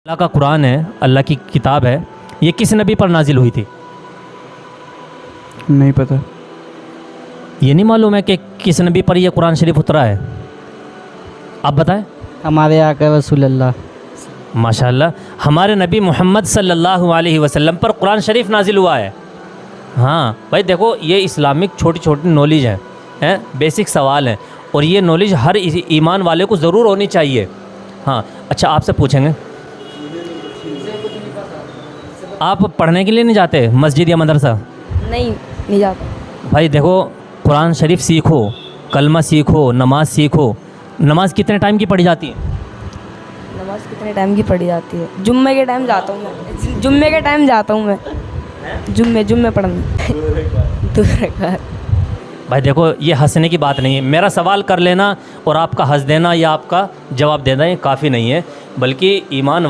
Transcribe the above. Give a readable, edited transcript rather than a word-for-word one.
अल्लाह का कुरान है, अल्लाह की किताब है, ये किस नबी पर नाजिल हुई थी? नहीं पता। ये नहीं मालूम है कि किस नबी पर यह कुरान शरीफ उतरा है? आप बताएं। हमारे आका रसूलुल्लाह। माशाअल्लाह, हमारे नबी मोहम्मद सल्लल्लाहु अलैहि वसल्लम पर कुरान शरीफ नाजिल हुआ है। हाँ भाई देखो, ये इस्लामिक छोटी छोटी नॉलेज हैं, बेसिक सवाल हैं, और ये नॉलेज हर ईमान वाले को ज़रूर होनी चाहिए। हाँ अच्छा, आपसे पूछेंगे, आप पढ़ने के लिए नहीं जाते मस्जिद या मदरसा? नहीं जाता। भाई देखो, कुरान शरीफ सीखो, कलमा सीखो, नमाज सीखो। नमाज कितने टाइम की पढ़ी जाती है? नमाज कितने टाइम की पढ़ी जाती है? जुम्मे के टाइम जाता हूँ मैं, जुम्मे के टाइम जाता हूँ मैं, जुम्मे पढ़ने। दूर रखा। भाई देखो, ये हंसने की बात नहीं है। मेरा सवाल कर लेना और आपका हंस देना या आपका जवाब देना ये काफ़ी नहीं है, बल्कि ईमान